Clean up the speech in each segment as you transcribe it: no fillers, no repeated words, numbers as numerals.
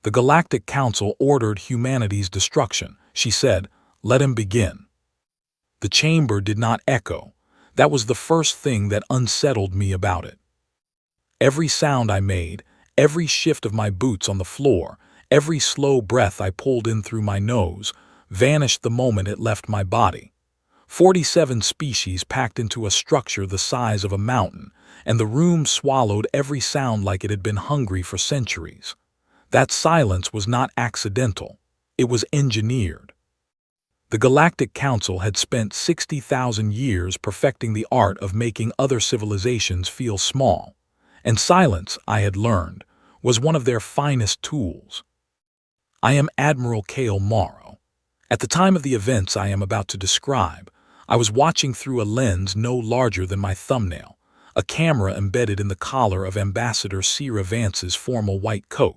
The Galactic Council ordered humanity's destruction. She said, "Let him begin." The chamber did not echo. That was the first thing that unsettled me about it. Every sound I made, every shift of my boots on the floor, every slow breath I pulled in through my nose, vanished the moment it left my body. 47 species packed into a structure the size of a mountain, and the room swallowed every sound like it had been hungry for centuries. That silence was not accidental. It was engineered. The Galactic Council had spent 60,000 years perfecting the art of making other civilizations feel small, and silence, I had learned, was one of their finest tools. I am Admiral Kale Morrow. At the time of the events I am about to describe, I was watching through a lens no larger than my thumbnail, a camera embedded in the collar of Ambassador Sierra Vance's formal white coat.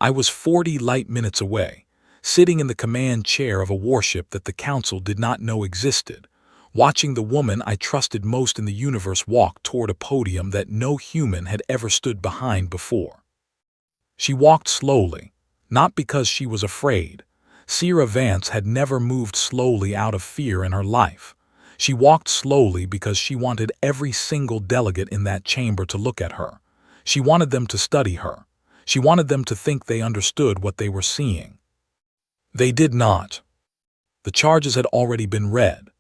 I was 40 light minutes away, sitting in the command chair of a warship that the Council did not know existed, watching the woman I trusted most in the universe walk toward a podium that no human had ever stood behind before. She walked slowly, not because she was afraid. Sierra Vance had never moved slowly out of fear in her life. She walked slowly because she wanted every single delegate in that chamber to look at her. She wanted them to study her. She wanted them to think they understood what they were seeing. They did not. The charges had already been read.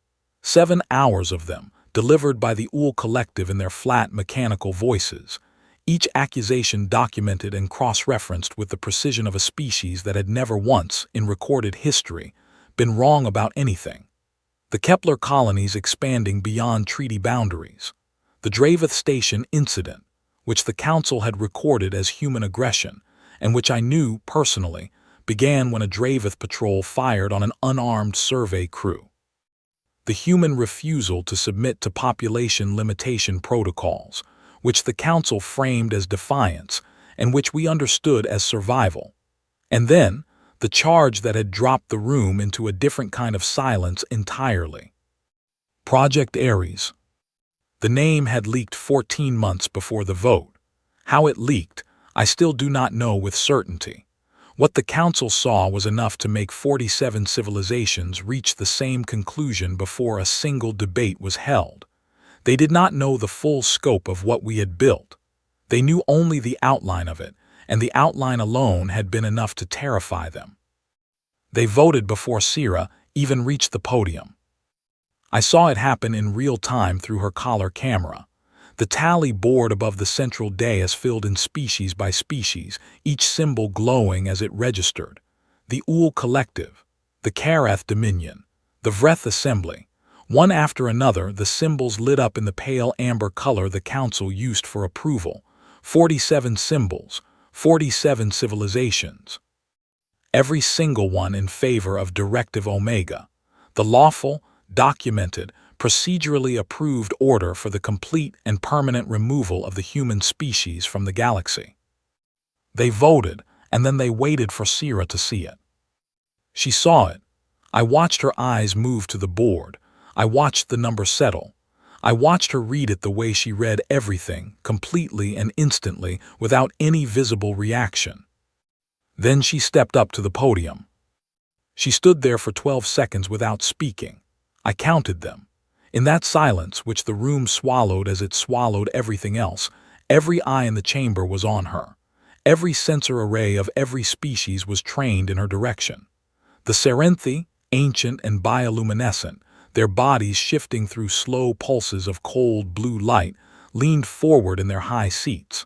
7 hours of them, delivered by the UL Collective in their flat, mechanical voices. Each accusation documented and cross-referenced with the precision of a species that had never once, in recorded history, been wrong about anything. The Kepler colonies expanding beyond treaty boundaries. The Draveth Station incident, which the Council had recorded as human aggression, and which I knew, personally, began when a Draveth patrol fired on an unarmed survey crew. The human refusal to submit to population limitation protocols, which the Council framed as defiance and which we understood as survival. And then, the charge that had dropped the room into a different kind of silence entirely. Project Ares. The name had leaked 14 months before the vote. How it leaked, I still do not know with certainty. What the Council saw was enough to make 47 civilizations reach the same conclusion before a single debate was held. They did not know the full scope of what we had built. They knew only the outline of it, and the outline alone had been enough to terrify them. They voted before Sierra even reached the podium. I saw it happen in real time through her collar camera. The tally board above the central dais filled in species by species, each symbol glowing as it registered. The UL Collective, the Karath Dominion, the Vreth Assembly. One after another, the symbols lit up in the pale amber color the Council used for approval. 47 symbols, 47 civilizations. Every single one in favor of Directive Omega, the lawful, documented, procedurally approved order for the complete and permanent removal of the human species from the galaxy. They voted, and then they waited for Sierra to see it. She saw it. I watched her eyes move to the board. I watched the number settle. I watched her read it the way she read everything, completely and instantly, without any visible reaction. Then she stepped up to the podium. She stood there for 12 seconds without speaking. I counted them. In that silence, which the room swallowed as it swallowed everything else, every eye in the chamber was on her. Every sensor array of every species was trained in her direction. The Serenthi, ancient and bioluminescent, their bodies shifting through slow pulses of cold blue light, leaned forward in their high seats.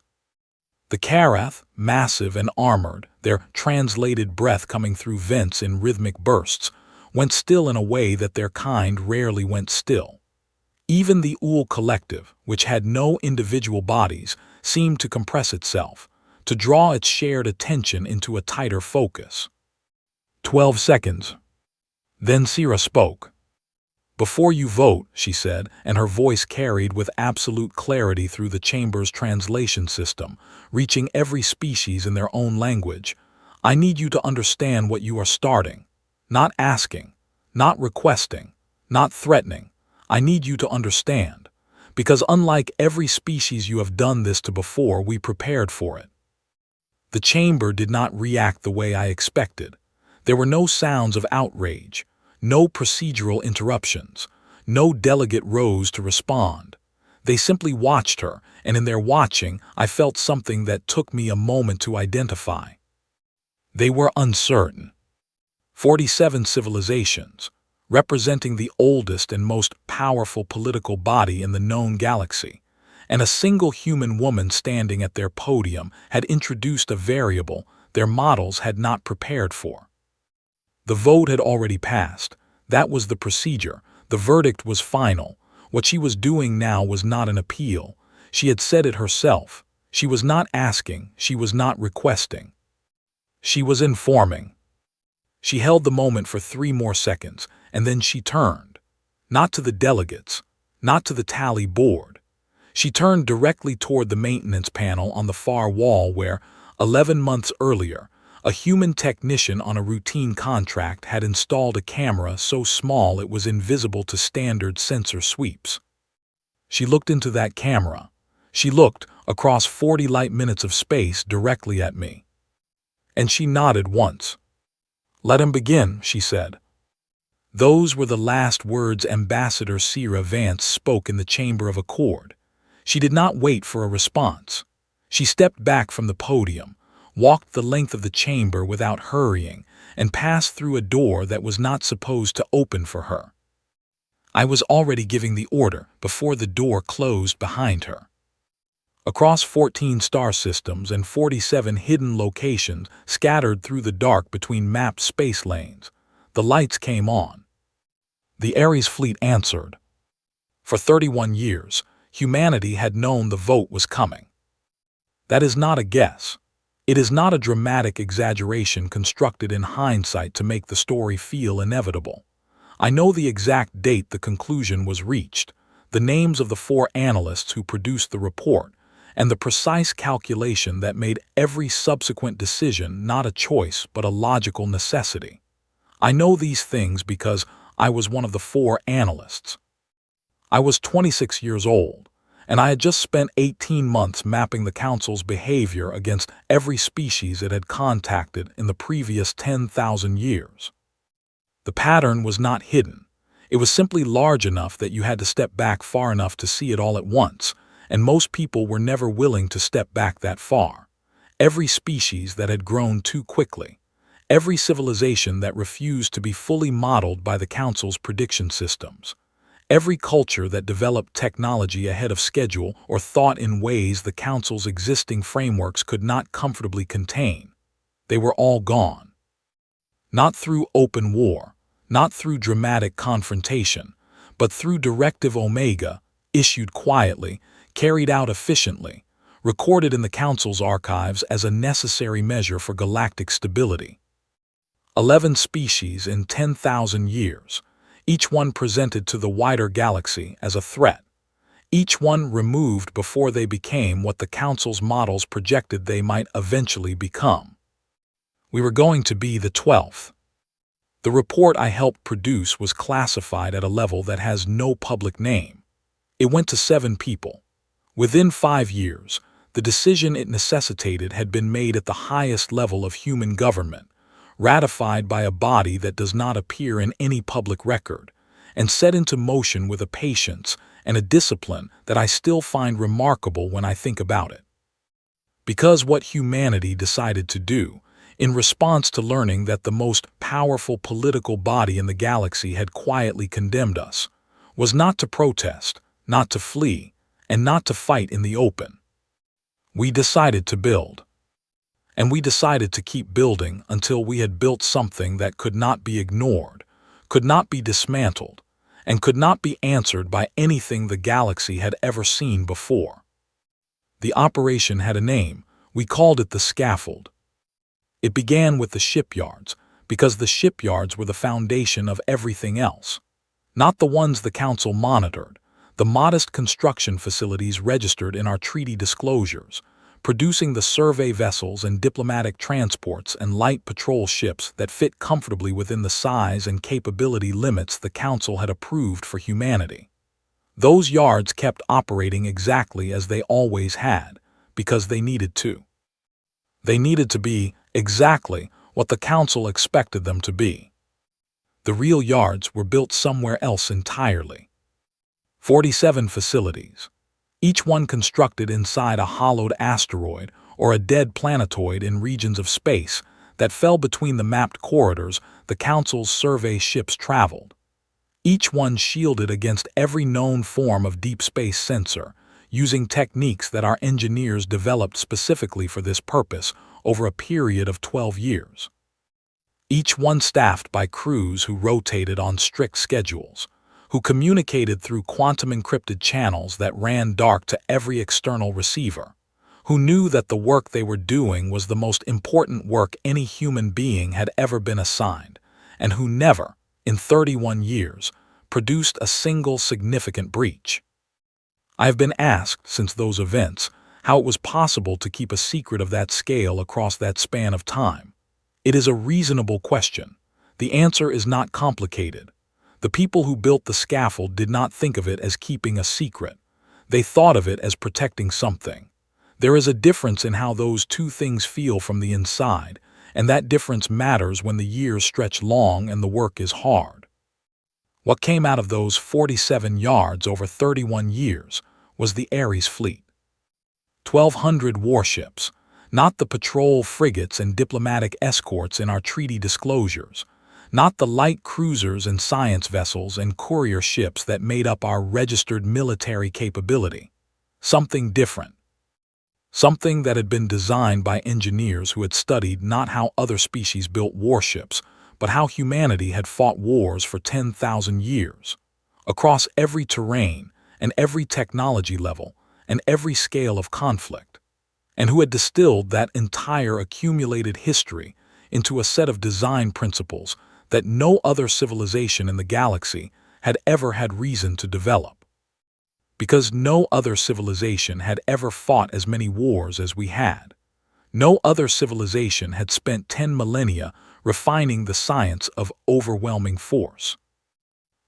The Karath, massive and armored, their translated breath coming through vents in rhythmic bursts, went still in a way that their kind rarely went still. Even the UL Collective, which had no individual bodies, seemed to compress itself, to draw its shared attention into a tighter focus. 12 seconds. Then Sierra spoke. "Before you vote," she said, and her voice carried with absolute clarity through the chamber's translation system, reaching every species in their own language, "I need you to understand what you are starting. Not asking, not requesting, not threatening. I need you to understand. Because unlike every species you have done this to before, we prepared for it." The chamber did not react the way I expected. There were no sounds of outrage, no procedural interruptions, no delegate rose to respond. They simply watched her, and in their watching, I felt something that took me a moment to identify. They were uncertain. 47 civilizations, representing the oldest and most powerful political body in the known galaxy, and a single human woman standing at their podium had introduced a variable their models had not prepared for. The vote had already passed. That was the procedure. The verdict was final. What she was doing now was not an appeal. She had said it herself. She was not asking. She was not requesting. She was informing. She held the moment for 3 more seconds, and then she turned. Not to the delegates, not to the tally board. She turned directly toward the maintenance panel on the far wall where, 11 months earlier, a human technician on a routine contract had installed a camera so small it was invisible to standard sensor sweeps. She looked into that camera. She looked, across 40 light minutes of space, directly at me. And she nodded once. "Let him begin," she said. Those were the last words Ambassador Sierra Vance spoke in the Chamber of Accord. She did not wait for a response. She stepped back from the podium, walked the length of the chamber without hurrying, and passed through a door that was not supposed to open for her. I was already giving the order before the door closed behind her. Across 14 star systems and 47 hidden locations scattered through the dark between mapped space lanes, the lights came on. The Ares fleet answered. For 31 years, humanity had known the vote was coming. That is not a guess. It is not a dramatic exaggeration constructed in hindsight to make the story feel inevitable. I know the exact date the conclusion was reached, the names of the 4 analysts who produced the report, and the precise calculation that made every subsequent decision not a choice but a logical necessity. I know these things because I was one of the 4 analysts. I was 26 years old, and I had just spent 18 months mapping the Council's behavior against every species it had contacted in the previous 10,000 years. The pattern was not hidden. It was simply large enough that you had to step back far enough to see it all at once, and most people were never willing to step back that far. Every species that had grown too quickly, every civilization that refused to be fully modeled by the Council's prediction systems, every culture that developed technology ahead of schedule or thought in ways the Council's existing frameworks could not comfortably contain. They were all gone. Not through open war, not through dramatic confrontation, but through Directive Omega, issued quietly, carried out efficiently, recorded in the Council's archives as a necessary measure for galactic stability. 11 species in 10,000 years, each one presented to the wider galaxy as a threat, each one removed before they became what the Council's models projected they might eventually become. We were going to be the 12th. The report I helped produce was classified at a level that has no public name. It went to 7 people. Within 5 years, the decision it necessitated had been made at the highest level of human government, ratified by a body that does not appear in any public record, and set into motion with a patience and a discipline that I still find remarkable when I think about it. Because what humanity decided to do, in response to learning that the most powerful political body in the galaxy had quietly condemned us, was not to protest, not to flee, and not to fight in the open. We decided to build. And we decided to keep building until we had built something that could not be ignored, could not be dismantled, and could not be answered by anything the galaxy had ever seen before. The operation had a name. We called it the scaffold. It began with the shipyards, because the shipyards were the foundation of everything else. Not the ones the Council monitored, the modest construction facilities registered in our treaty disclosures, producing the survey vessels and diplomatic transports and light patrol ships that fit comfortably within the size and capability limits the Council had approved for humanity. Those yards kept operating exactly as they always had, because they needed to. They needed to be exactly what the council expected them to be. The real yards were built somewhere else entirely. 47 facilities, each one constructed inside a hollowed asteroid or a dead planetoid in regions of space that fell between the mapped corridors the Council's survey ships traveled. Each one shielded against every known form of deep space sensor, using techniques that our engineers developed specifically for this purpose over a period of 12 years. Each one staffed by crews who rotated on strict schedules, who communicated through quantum-encrypted channels that ran dark to every external receiver, who knew that the work they were doing was the most important work any human being had ever been assigned, and who never, in 31 years, produced a single significant breach. I have been asked since those events how it was possible to keep a secret of that scale across that span of time. It is a reasonable question. The answer is not complicated. The people who built the scaffold did not think of it as keeping a secret. They thought of it as protecting something. There is a difference in how those two things feel from the inside, and that difference matters when the years stretch long and the work is hard. What came out of those 47 yards over 31 years was the Ares fleet. 1,200 warships, not the patrol frigates and diplomatic escorts in our treaty disclosures, not the light cruisers and science vessels and courier ships that made up our registered military capability. Something different. Something that had been designed by engineers who had studied not how other species built warships, but how humanity had fought wars for 10,000 years, across every terrain and every technology level and every scale of conflict, and who had distilled that entire accumulated history into a set of design principles that no other civilization in the galaxy had ever had reason to develop. Because no other civilization had ever fought as many wars as we had. No other civilization had spent 10 millennia refining the science of overwhelming force.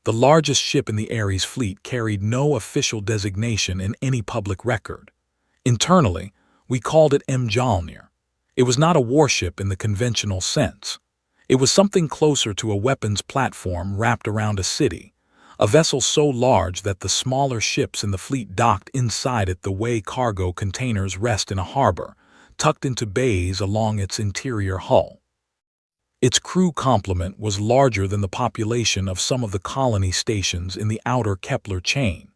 The largest ship in the Ares fleet carried no official designation in any public record. Internally, we called it Mjolnir. It was not a warship in the conventional sense. It was something closer to a weapons platform wrapped around a city, a vessel so large that the smaller ships in the fleet docked inside it the way cargo containers rest in a harbor, tucked into bays along its interior hull. Its crew complement was larger than the population of some of the colony stations in the outer Kepler chain.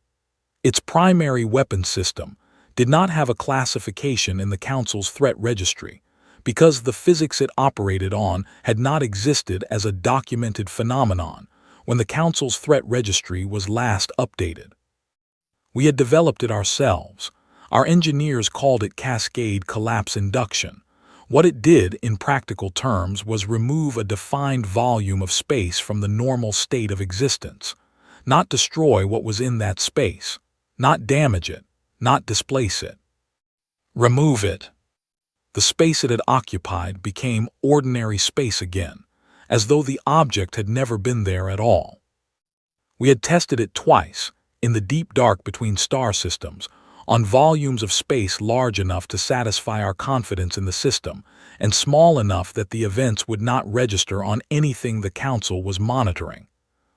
Its primary weapons system did not have a classification in the Council's threat registry, because the physics it operated on had not existed as a documented phenomenon when the Council's threat registry was last updated. We had developed it ourselves. Our engineers called it cascade collapse induction. What it did, in practical terms, was remove a defined volume of space from the normal state of existence, not destroy what was in that space, not damage it, not displace it. Remove it. The space it had occupied became ordinary space again, as though the object had never been there at all. We had tested it twice, in the deep dark between star systems, on volumes of space large enough to satisfy our confidence in the system, and small enough that the events would not register on anything the Council was monitoring.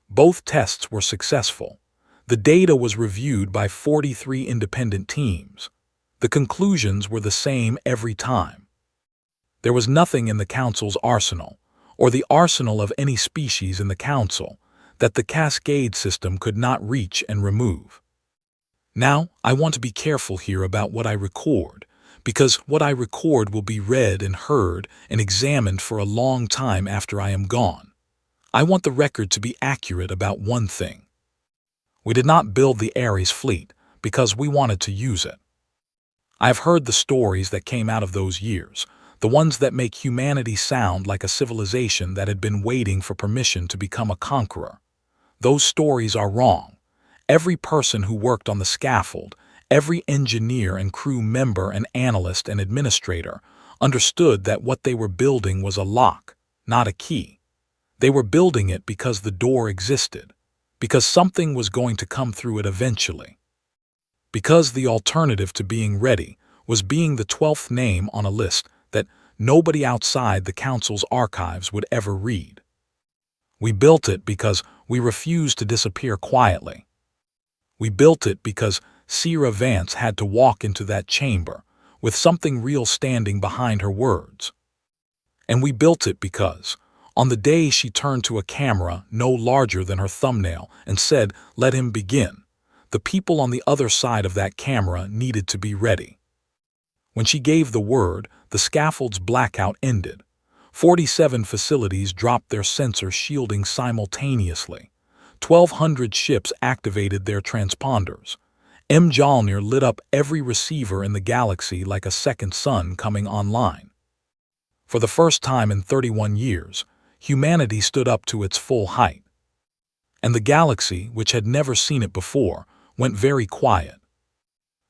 Both tests were successful. The data was reviewed by 43 independent teams. The conclusions were the same every time. There was nothing in the Council's arsenal, or the arsenal of any species in the Council, that the cascade system could not reach and remove. Now, I want to be careful here about what I record, because what I record will be read and heard and examined for a long time after I am gone. I want the record to be accurate about one thing. We did not build the Ares fleet because we wanted to use it. I have heard the stories that came out of those years, the ones that make humanity sound like a civilization that had been waiting for permission to become a conqueror. Those stories are wrong. Every person who worked on the scaffold, every engineer and crew member and analyst and administrator understood that what they were building was a lock, not a key. They were building it because the door existed, because something was going to come through it eventually. Because the alternative to being ready was being the 12th name on a list that nobody outside the council's archives would ever read. We built it because we refused to disappear quietly. We built it because Sierra Vance had to walk into that chamber with something real standing behind her words. And we built it because, on the day she turned to a camera no larger than her thumbnail and said, "Let him begin," the people on the other side of that camera needed to be ready. When she gave the word, the scaffold's blackout ended. 47 facilities dropped their sensor shielding simultaneously. 1,200 ships activated their transponders. Mjolnir lit up every receiver in the galaxy like a second sun coming online. For the first time in 31 years, humanity stood up to its full height. And the galaxy, which had never seen it before, went very quiet.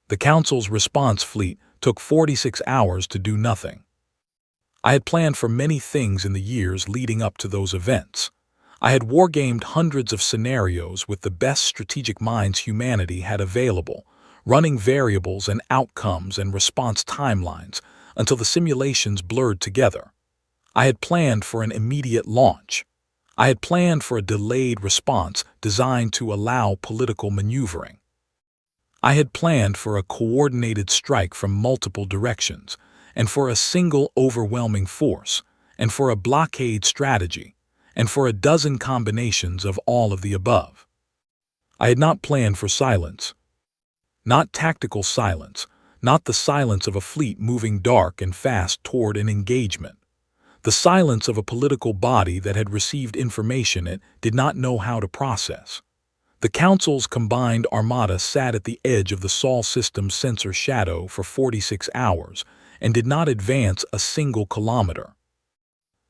The Council's response fleet took 46 hours to do nothing. I had planned for many things in the years leading up to those events. I had wargamed hundreds of scenarios with the best strategic minds humanity had available, running variables and outcomes and response timelines until the simulations blurred together. I had planned for an immediate launch. I had planned for a delayed response designed to allow political maneuvering. I had planned for a coordinated strike from multiple directions, and for a single overwhelming force, and for a blockade strategy, and for a dozen combinations of all of the above. I had not planned for silence. Not tactical silence, not the silence of a fleet moving dark and fast toward an engagement. The silence of a political body that had received information it did not know how to process. The Council's combined armada sat at the edge of the Sol system's sensor shadow for 46 hours and did not advance a single kilometer.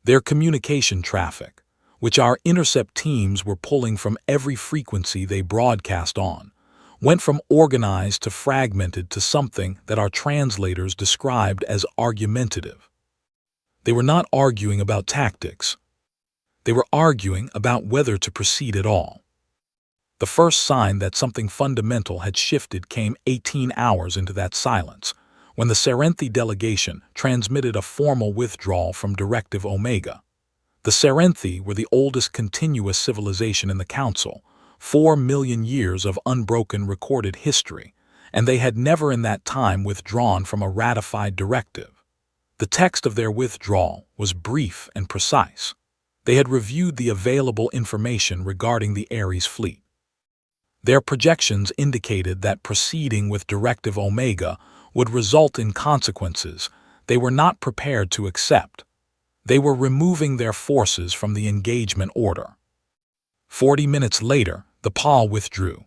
Their communication traffic, which our intercept teams were pulling from every frequency they broadcast on, went from organized to fragmented to something that our translators described as argumentative. They were not arguing about tactics. They were arguing about whether to proceed at all. The first sign that something fundamental had shifted came 18 hours into that silence, when the Serenthi delegation transmitted a formal withdrawal from Directive Omega. The Serenthi were the oldest continuous civilization in the Council, 4 million years of unbroken recorded history, and they had never in that time withdrawn from a ratified directive. The text of their withdrawal was brief and precise. They had reviewed the available information regarding the Ares fleet. Their projections indicated that proceeding with Directive Omega would result in consequences they were not prepared to accept. They were removing their forces from the engagement order. 40 minutes later, the PAL withdrew.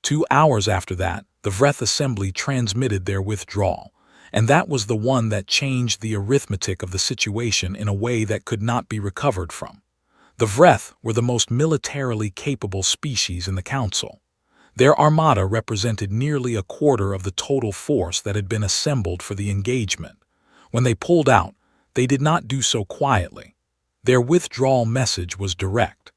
2 hours after that, the Vreth Assembly transmitted their withdrawal, and that was the one that changed the arithmetic of the situation in a way that could not be recovered from. The Vreth were the most militarily capable species in the Council. Their armada represented nearly a quarter of the total force that had been assembled for the engagement. When they pulled out, they did not do so quietly. Their withdrawal message was direct.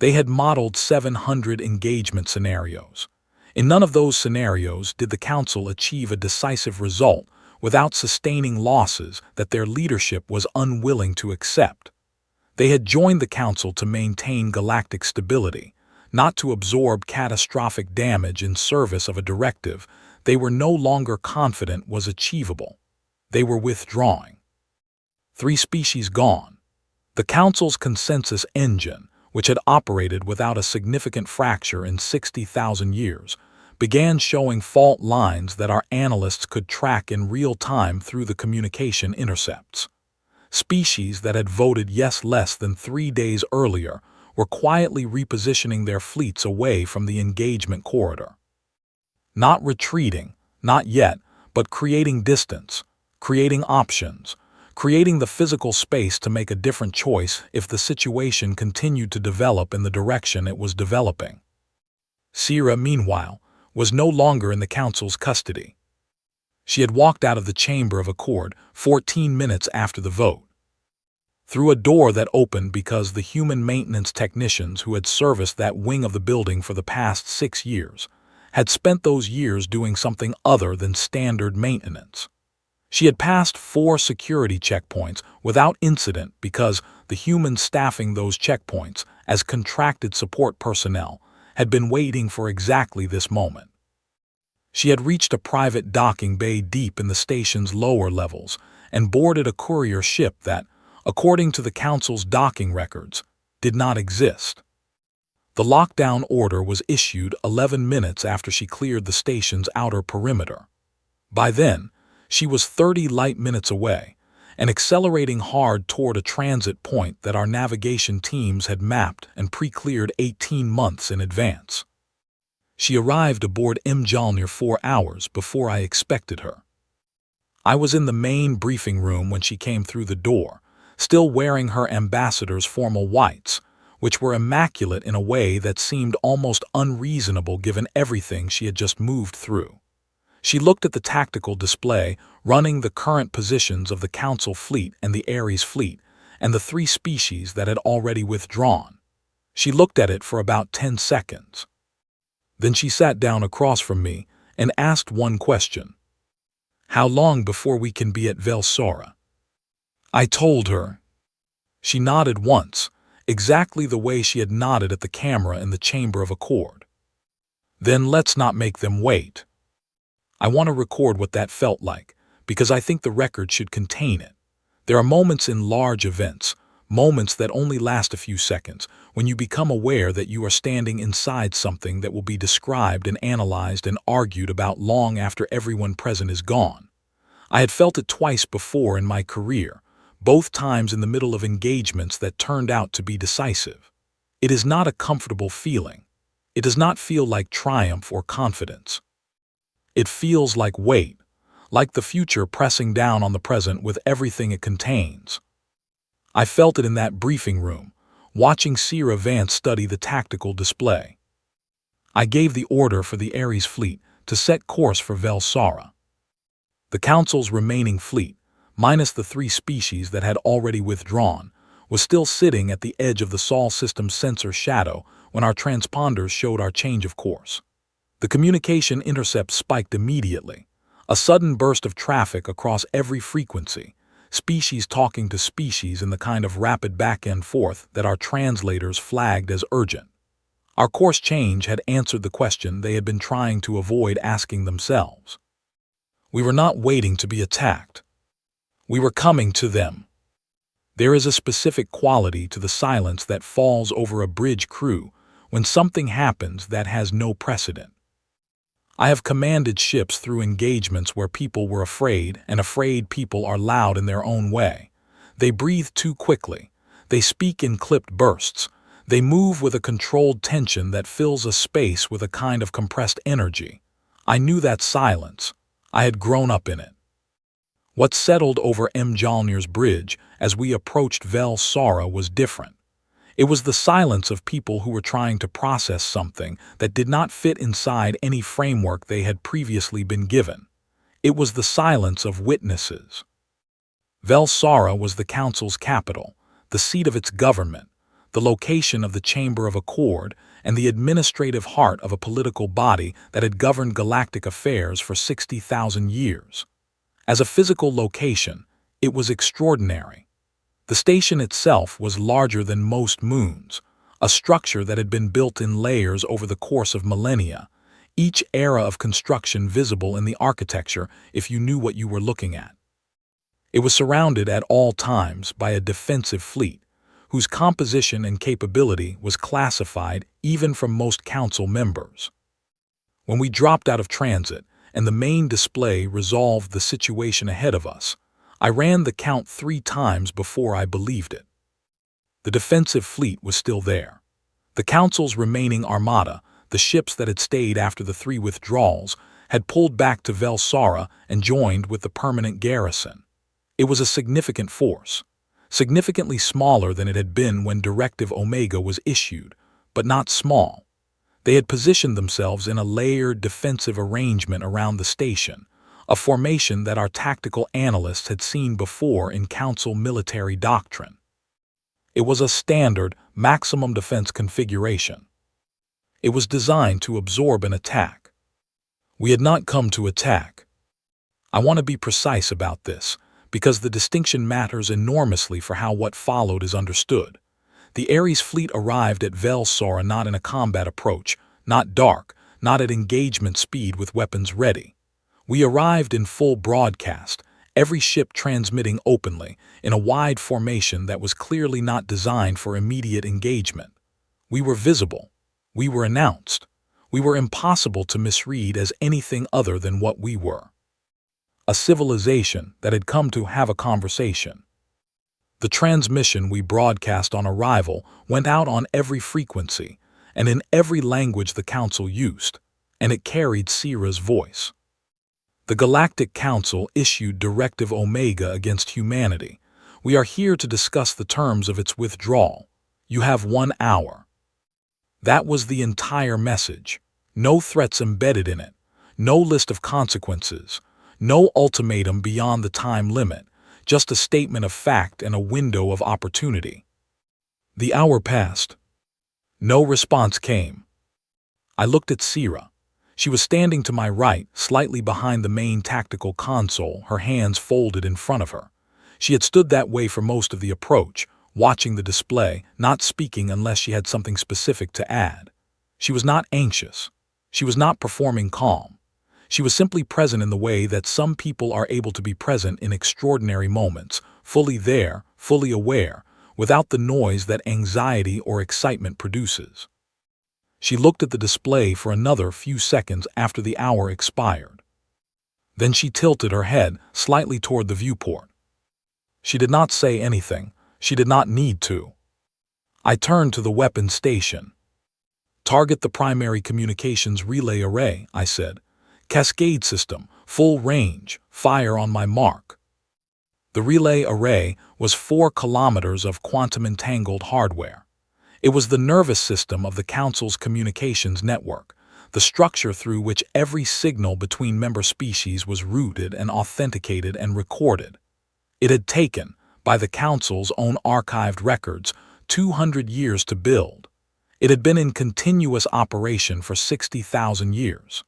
They had modeled 700 engagement scenarios. In none of those scenarios did the Council achieve a decisive result without sustaining losses that their leadership was unwilling to accept. They had joined the Council to maintain galactic stability, not to absorb catastrophic damage in service of a directive they were no longer confident was achievable. They were withdrawing. 3 species gone. The Council's consensus engine, which had operated without a significant fracture in 60,000 years, began showing fault lines that our analysts could track in real time through the communication intercepts. Species that had voted yes less than 3 days earlier were quietly repositioning their fleets away from the engagement corridor. Not retreating, not yet, but creating distance, creating options, creating the physical space to make a different choice if the situation continued to develop in the direction it was developing. Sierra, meanwhile, was no longer in the Council's custody. She had walked out of the Chamber of Accord 14 minutes after the vote. Through a door that opened because the human maintenance technicians who had serviced that wing of the building for the past 6 years had spent those years doing something other than standard maintenance. She had passed 4 security checkpoints without incident because the humans staffing those checkpoints as contracted support personnel had been waiting for exactly this moment. She had reached a private docking bay deep in the station's lower levels and boarded a courier ship that, according to the Council's docking records, did not exist. The lockdown order was issued 11 minutes after she cleared the station's outer perimeter. By then, she was 30 light minutes away and accelerating hard toward a transit point that our navigation teams had mapped and pre-cleared 18 months in advance. She arrived aboard Mjolnir 4 hours before I expected her. I was in the main briefing room when she came through the door, still wearing her ambassador's formal whites, which were immaculate in a way that seemed almost unreasonable given everything she had just moved through. She looked at the tactical display running the current positions of the Council fleet and the Ares fleet, and the 3 species that had already withdrawn. She looked at it for about 10 seconds. Then she sat down across from me and asked one question. "How long before we can be at Velsora?" I told her. She nodded once, exactly the way she had nodded at the camera in the Chamber of Accord. "Then let's not make them wait. I want to record what that felt like, because I think the record should contain it. There are moments in large events, moments that only last a few seconds, when you become aware that you are standing inside something that will be described and analyzed and argued about long after everyone present is gone. I had felt it twice before in my career, both times in the middle of engagements that turned out to be decisive. It is not a comfortable feeling. It does not feel like triumph or confidence. It feels like weight, like the future pressing down on the present with everything it contains. I felt it in that briefing room, watching Sierra Vance study the tactical display. I gave the order for the Ares fleet to set course for Velsara. The Council's remaining fleet, minus the 3 species that had already withdrawn, was still sitting at the edge of the Sol system's sensor shadow when our transponders showed our change of course. The communication intercept spiked immediately, a sudden burst of traffic across every frequency, species talking to species in the kind of rapid back-and-forth that our translators flagged as urgent. Our course change had answered the question they had been trying to avoid asking themselves. We were not waiting to be attacked. We were coming to them. There is a specific quality to the silence that falls over a bridge crew when something happens that has no precedent. I have commanded ships through engagements where people were afraid, and afraid people are loud in their own way. They breathe too quickly. They speak in clipped bursts. They move with a controlled tension that fills a space with a kind of compressed energy. I knew that silence. I had grown up in it. What settled over Mjolnir's bridge as we approached Velsara was different. It was the silence of people who were trying to process something that did not fit inside any framework they had previously been given. It was the silence of witnesses. Velsara was the Council's capital, the seat of its government, the location of the Chamber of Accord, and the administrative heart of a political body that had governed galactic affairs for 60,000 years. As a physical location, it was extraordinary. The station itself was larger than most moons, a structure that had been built in layers over the course of millennia, each era of construction visible in the architecture if you knew what you were looking at. It was surrounded at all times by a defensive fleet, whose composition and capability was classified even from most council members. When we dropped out of transit and the main display resolved the situation ahead of us, I ran the count 3 times before I believed it. The defensive fleet was still there. The Council's remaining armada, the ships that had stayed after the 3 withdrawals, had pulled back to Velsara and joined with the permanent garrison. It was a significant force, significantly smaller than it had been when Directive Omega was issued, but not small. They had positioned themselves in a layered defensive arrangement around the station, a formation that our tactical analysts had seen before in Council military doctrine. It was a standard maximum defense configuration. It was designed to absorb an attack. We had not come to attack. I want to be precise about this, because the distinction matters enormously for how what followed is understood. The Ares fleet arrived at Vel Sora not in a combat approach, not dark, not at engagement speed with weapons ready. We arrived in full broadcast, every ship transmitting openly, in a wide formation that was clearly not designed for immediate engagement. We were visible. We were announced. We were impossible to misread as anything other than what we were. A civilization that had come to have a conversation. The transmission we broadcast on arrival went out on every frequency and in every language the Council used, and it carried Sira's voice. The Galactic Council issued Directive Omega against humanity. We are here to discuss the terms of its withdrawal. You have 1 hour. That was the entire message. No threats embedded in it. No list of consequences. No ultimatum beyond the time limit. Just a statement of fact and a window of opportunity. The hour passed. No response came. I looked at Sira. She was standing to my right, slightly behind the main tactical console, her hands folded in front of her. She had stood that way for most of the approach, watching the display, not speaking unless she had something specific to add. She was not anxious. She was not performing calm. She was simply present in the way that some people are able to be present in extraordinary moments, fully there, fully aware, without the noise that anxiety or excitement produces. She looked at the display for another few seconds after the hour expired. Then she tilted her head slightly toward the viewport. She did not say anything. She did not need to. I turned to the weapons station. Target the primary communications relay array, I said. Cascade system, full range, fire on my mark. The relay array was 4 kilometers of quantum-entangled hardware. It was the nervous system of the Council's communications network, the structure through which every signal between member species was routed and authenticated and recorded. It had taken, by the Council's own archived records, 200 years to build. It had been in continuous operation for 60,000 years.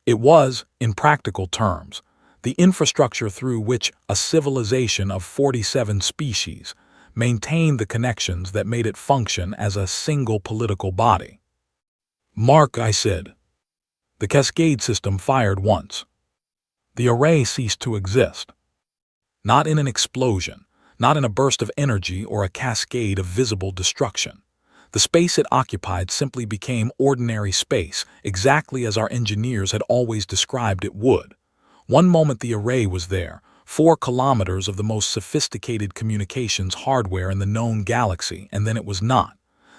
It was, in practical terms, the infrastructure through which a civilization of 47 species maintained the connections that made it function as a single political body. Mark, I said. The cascade system fired once. The array ceased to exist. Not in an explosion, not in a burst of energy or a cascade of visible destruction. The space it occupied simply became ordinary space, exactly as our engineers had always described it would. One moment the array was there, 4 kilometers of the most sophisticated communications hardware in the known galaxy, and then it was not.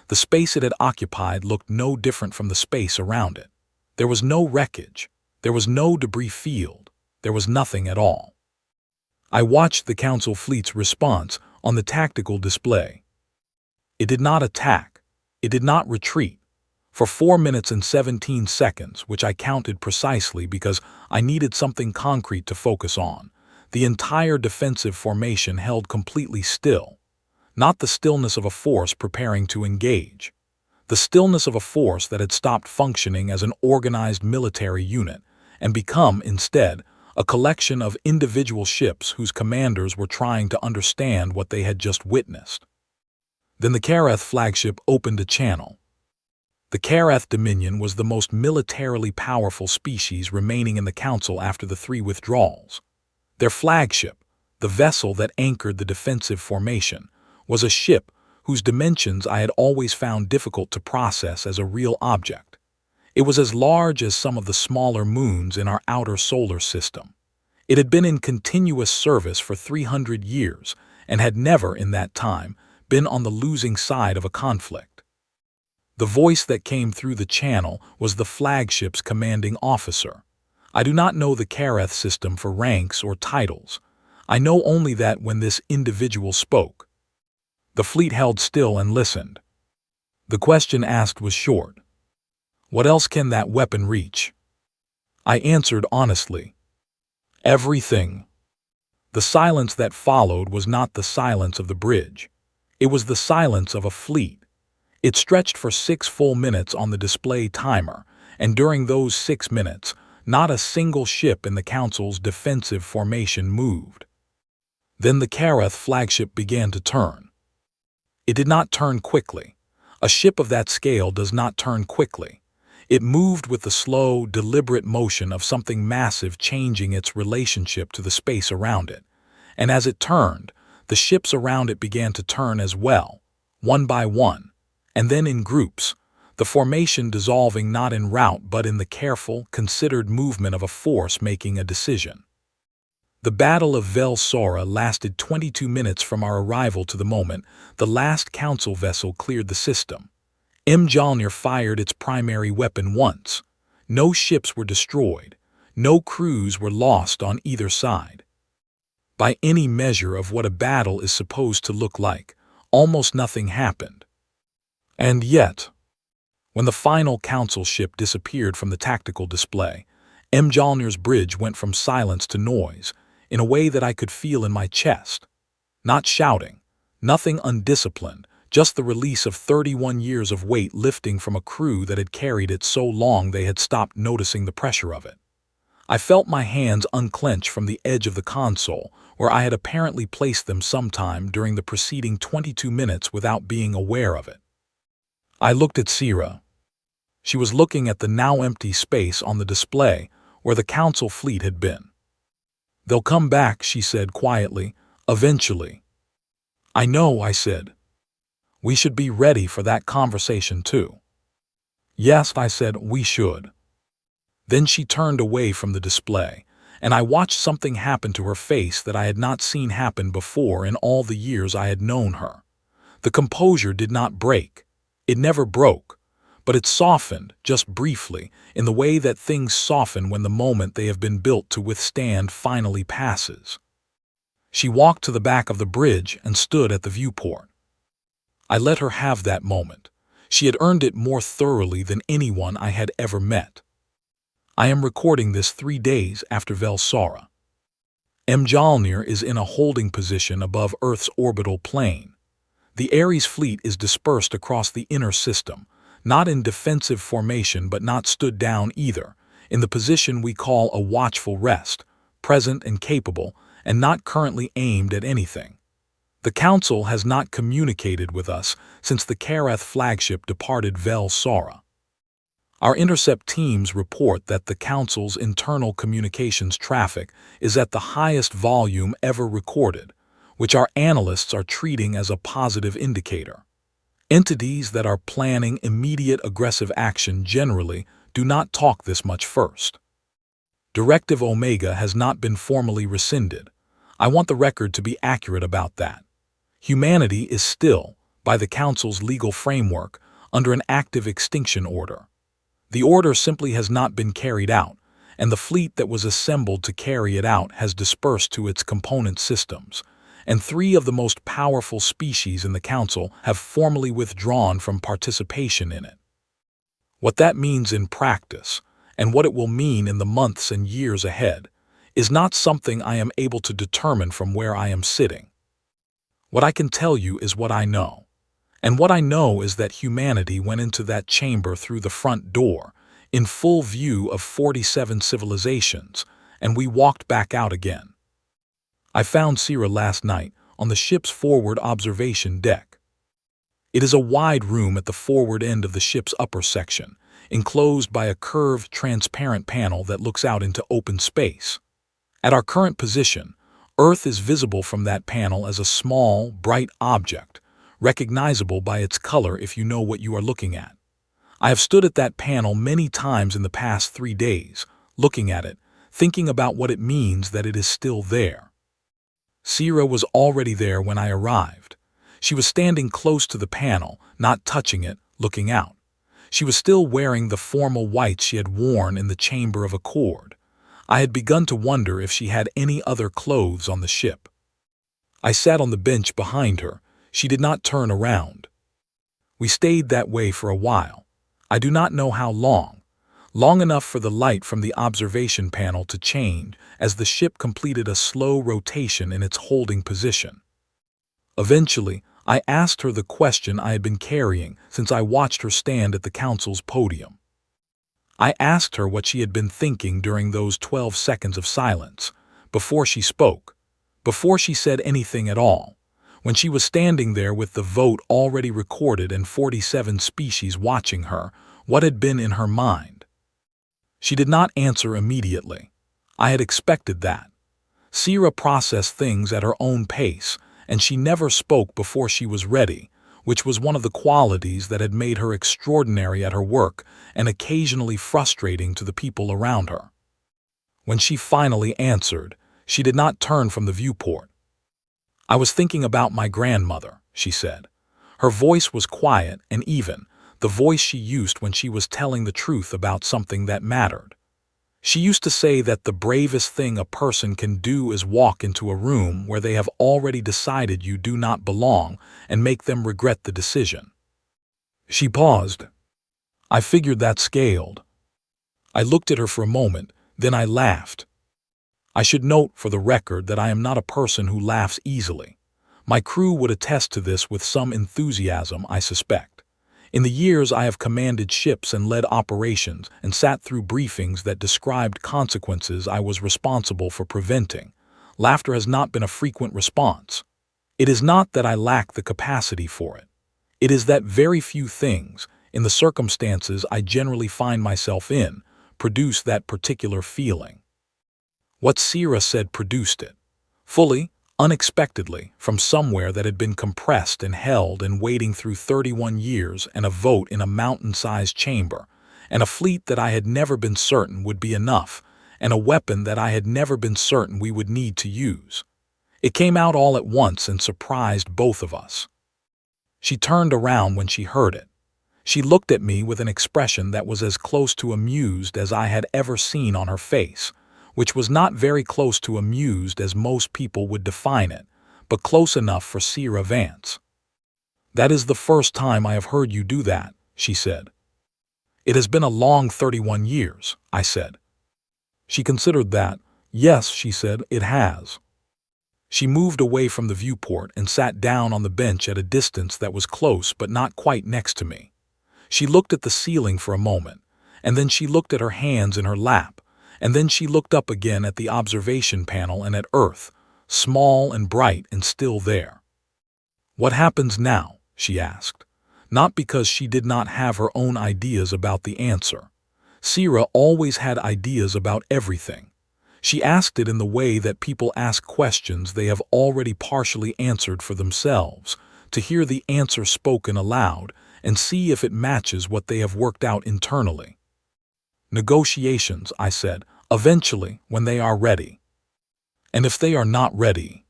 The space it had occupied looked no different from the space around it. There was no wreckage. There was no debris field. There was nothing at all. I watched the Council fleet's response on the tactical display. It did not attack. It did not retreat. For 4 minutes and 17 seconds, which I counted precisely because I needed something concrete to focus on, the entire defensive formation held completely still. Not the stillness of a force preparing to engage. The stillness of a force that had stopped functioning as an organized military unit and become, instead, a collection of individual ships whose commanders were trying to understand what they had just witnessed. Then the Kareth flagship opened a channel. The Kareth Dominion was the most militarily powerful species remaining in the Council after the 3 withdrawals. Their flagship, the vessel that anchored the defensive formation, was a ship whose dimensions I had always found difficult to process as a real object. It was as large as some of the smaller moons in our outer solar system. It had been in continuous service for 300 years and had never, in that time, been on the losing side of a conflict. The voice that came through the channel was the flagship's commanding officer. I do not know the Kareth system for ranks or titles. I know only that when this individual spoke, the fleet held still and listened. The question asked was short. What else can that weapon reach? I answered honestly. Everything. The silence that followed was not the silence of the bridge. It was the silence of a fleet. It stretched for 6 full minutes on the display timer, and during those 6 minutes, Not a single ship in the Council's defensive formation moved. Then the Karath flagship began to turn. It did not turn quickly. A ship of that scale does not turn quickly. It moved with the slow, deliberate motion of something massive changing its relationship to the space around it. And as it turned, the ships around it began to turn as well, one by one, and then in groups, the formation dissolving not in rout but in the careful, considered movement of a force making a decision. The Battle of Vel Sora lasted 22 minutes from our arrival to the moment the last Council vessel cleared the system. Mjolnir fired its primary weapon once. No ships were destroyed. No crews were lost on either side. By any measure of what a battle is supposed to look like, almost nothing happened. And yet, when the final Council ship disappeared from the tactical display, Mjolnir's bridge went from silence to noise in a way that I could feel in my chest. Not shouting, nothing undisciplined, just the release of 31 years of weight lifting from a crew that had carried it so long they had stopped noticing the pressure of it. I felt my hands unclench from the edge of the console, where I had apparently placed them sometime during the preceding 22 minutes without being aware of it. I looked at Sira. She was looking at the now empty space on the display where the Council fleet had been. "They'll come back," she said quietly, "eventually." "I know," I said. "We should be ready for that conversation too." "Yes," I said, "we should." Then she turned away from the display, and I watched something happen to her face that I had not seen happen before in all the years I had known her. The composure did not break. It never broke, but it softened, just briefly, in the way that things soften when the moment they have been built to withstand finally passes. She walked to the back of the bridge and stood at the viewport. I let her have that moment. She had earned it more thoroughly than anyone I had ever met. I am recording this 3 days after Vel Sora. Mjolnir is in a holding position above Earth's orbital plane. The Ares fleet is dispersed across the inner system, not in defensive formation but not stood down either, in the position we call a watchful rest, present and capable, and not currently aimed at anything. The Council has not communicated with us since the Karath flagship departed Vel Sora. Our intercept teams report that the Council's internal communications traffic is at the highest volume ever recorded, which our analysts are treating as a positive indicator. Entities that are planning immediate aggressive action generally do not talk this much first. Directive Omega has not been formally rescinded. I want the record to be accurate about that. Humanity is still, by the Council's legal framework, under an active extinction order. The order simply has not been carried out, and the fleet that was assembled to carry it out has dispersed to its component systems, and 3 of the most powerful species in the Council have formally withdrawn from participation in it. What that means in practice, and what it will mean in the months and years ahead, is not something I am able to determine from where I am sitting. What I can tell you is what I know. And what I know is that humanity went into that chamber through the front door, in full view of 47 civilizations, and we walked back out again. I found Sira last night on the ship's forward observation deck. It is a wide room at the forward end of the ship's upper section, enclosed by a curved, transparent panel that looks out into open space. At our current position, Earth is visible from that panel as a small, bright object, recognizable by its color if you know what you are looking at. I have stood at that panel many times in the past 3 days, looking at it, thinking about what it means that it is still there. Sira was already there when I arrived. She was standing close to the panel, not touching it, looking out. She was still wearing the formal white she had worn in the Chamber of Accord. I had begun to wonder if she had any other clothes on the ship. I sat on the bench behind her. She did not turn around. We stayed that way for a while. I do not know how long. Long enough for the light from the observation panel to change as the ship completed a slow rotation in its holding position. Eventually, I asked her the question I had been carrying since I watched her stand at the Council's podium. I asked her what she had been thinking during those 12 seconds of silence, before she spoke, before she said anything at all, when she was standing there with the vote already recorded and 47 species watching her, what had been in her mind. She did not answer immediately. I had expected that. Sierra processed things at her own pace, and she never spoke before she was ready, which was one of the qualities that had made her extraordinary at her work and occasionally frustrating to the people around her. When she finally answered, she did not turn from the viewport. "I was thinking about my grandmother," she said. Her voice was quiet and even, the voice she used when she was telling the truth about something that mattered. She used to say that the bravest thing a person can do is walk into a room where they have already decided you do not belong and make them regret the decision. She paused. I figured that scaled. I looked at her for a moment, then I laughed. I should note for the record that I am not a person who laughs easily. My crew would attest to this with some enthusiasm, I suspect. In the years I have commanded ships and led operations and sat through briefings that described consequences I was responsible for preventing, laughter has not been a frequent response. It is not that I lack the capacity for it. It is that very few things, in the circumstances I generally find myself in, produce that particular feeling. What Sierra said produced it. Fully, unexpectedly, from somewhere that had been compressed and held and waiting through 31 years and a vote in a mountain-sized chamber, and a fleet that I had never been certain would be enough, and a weapon that I had never been certain we would need to use. It came out all at once and surprised both of us. She turned around when she heard it. She looked at me with an expression that was as close to amused as I had ever seen on her face, which was not very close to amused as most people would define it, but close enough for Sierra Vance. "That is the first time I have heard you do that," she said. "It has been a long 31 years, I said. She considered that. "Yes," she said, "it has." She moved away from the viewport and sat down on the bench at a distance that was close but not quite next to me. She looked at the ceiling for a moment, and then she looked at her hands in her lap, and then she looked up again at the observation panel and at Earth, small and bright and still there. "What happens now?" she asked, not because she did not have her own ideas about the answer. Sierra always had ideas about everything. She asked it in the way that people ask questions they have already partially answered for themselves, to hear the answer spoken aloud and see if it matches what they have worked out internally. "Negotiations," I said, "eventually, when they are ready." "And if they are not ready?"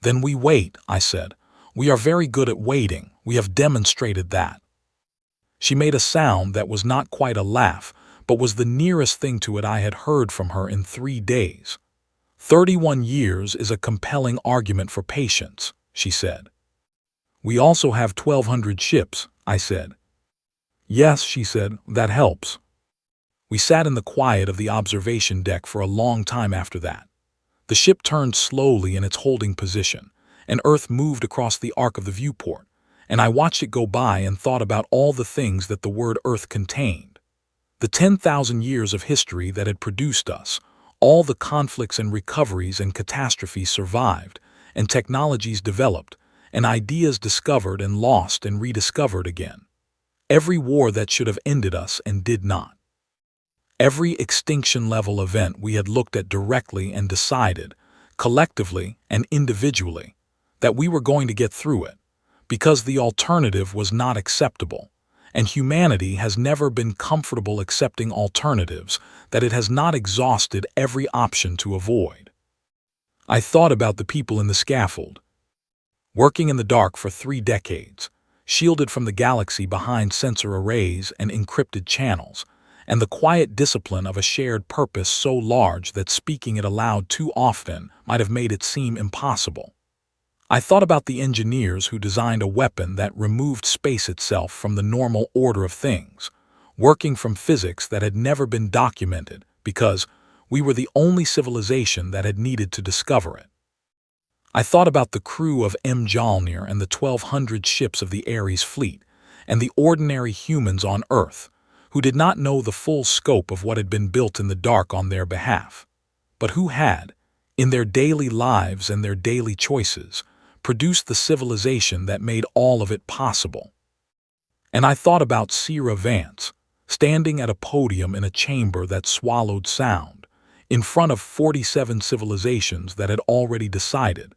"Then we wait," I said. "We are very good at waiting. We have demonstrated that." She made a sound that was not quite a laugh, but was the nearest thing to it I had heard from her in 3 days. 31 years is a compelling argument for patience, she said. "We also have 1,200 ships," I said. "Yes," she said, "that helps." We sat in the quiet of the observation deck for a long time after that. The ship turned slowly in its holding position, and Earth moved across the arc of the viewport, and I watched it go by and thought about all the things that the word Earth contained. The 10,000 years of history that had produced us, all the conflicts and recoveries and catastrophes survived, and technologies developed, and ideas discovered and lost and rediscovered again. Every war that should have ended us and did not. Every extinction-level event we had looked at directly and decided, collectively and individually, that we were going to get through it, because the alternative was not acceptable, and humanity has never been comfortable accepting alternatives that it has not exhausted every option to avoid. I thought about the people in the scaffold, working in the dark for 3 decades, shielded from the galaxy behind sensor arrays and encrypted channels, and the quiet discipline of a shared purpose so large that speaking it aloud too often might have made it seem impossible. I thought about the engineers who designed a weapon that removed space itself from the normal order of things, working from physics that had never been documented because we were the only civilization that had needed to discover it. I thought about the crew of M. Jalnir and the 1,200 ships of the Ares fleet, and the ordinary humans on Earth, who did not know the full scope of what had been built in the dark on their behalf, but who had, in their daily lives and their daily choices, produced the civilization that made all of it possible. And I thought about Cira Vance, standing at a podium in a chamber that swallowed sound, in front of 47 civilizations that had already decided,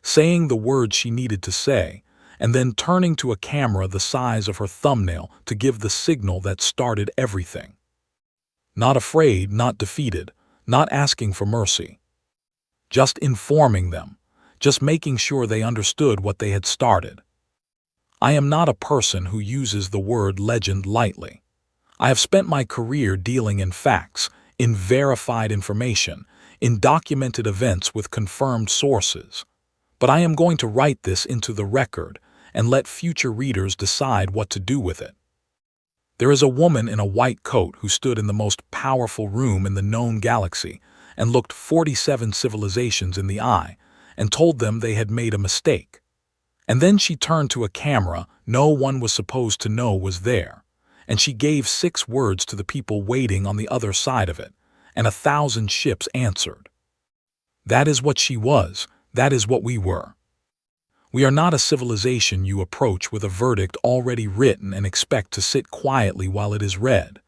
saying the words she needed to say, and then turning to a camera the size of her thumbnail to give the signal that started everything. Not afraid, not defeated, not asking for mercy. Just informing them, just making sure they understood what they had started. I am not a person who uses the word legend lightly. I have spent my career dealing in facts, in verified information, in documented events with confirmed sources. But I am going to write this into the record and let future readers decide what to do with it. There is a woman in a white coat who stood in the most powerful room in the known galaxy and looked 47 civilizations in the eye and told them they had made a mistake. And then she turned to a camera no one was supposed to know was there, and she gave 6 words to the people waiting on the other side of it, and 1,000 ships answered. That is what she was, that is what we were. We are not a civilization you approach with a verdict already written and expect to sit quietly while it is read.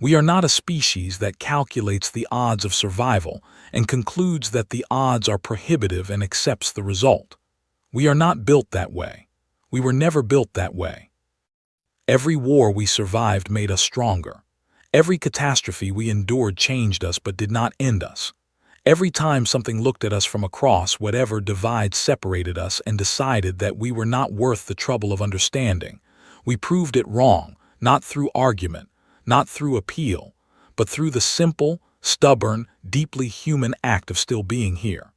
We are not a species that calculates the odds of survival and concludes that the odds are prohibitive and accepts the result. We are not built that way. We were never built that way. Every war we survived made us stronger. Every catastrophe we endured changed us but did not end us. Every time something looked at us from across whatever divide separated us and decided that we were not worth the trouble of understanding, we proved it wrong, not through argument, not through appeal, but through the simple, stubborn, deeply human act of still being here.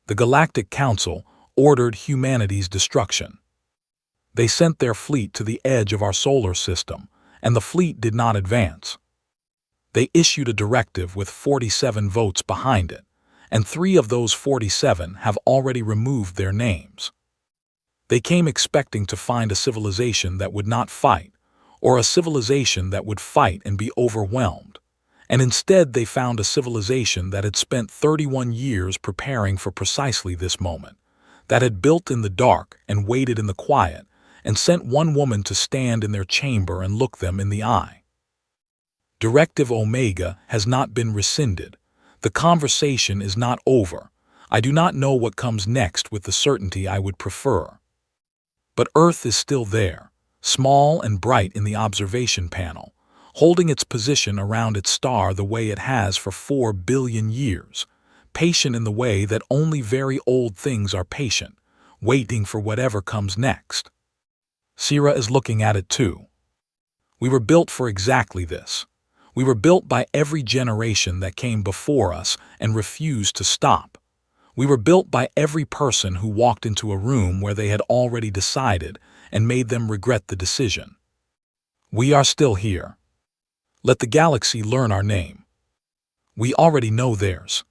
The Galactic Council ordered humanity's destruction. They sent their fleet to the edge of our solar system, and the fleet did not advance. They issued a directive with 47 votes behind it, and 3 of those 47 have already removed their names. They came expecting to find a civilization that would not fight, or a civilization that would fight and be overwhelmed, and instead they found a civilization that had spent 31 years preparing for precisely this moment, that had built in the dark and waited in the quiet, and sent one woman to stand in their chamber and look them in the eye. Directive Omega has not been rescinded. The conversation is not over. I do not know what comes next with the certainty I would prefer. But Earth is still there, small and bright in the observation panel, holding its position around its star the way it has for 4 billion years, patient in the way that only very old things are patient, waiting for whatever comes next. Cira is looking at it too. We were built for exactly this. We were built by every generation that came before us and refused to stop. We were built by every person who walked into a room where they had already decided and made them regret the decision. We are still here. Let the galaxy learn our name. We already know theirs.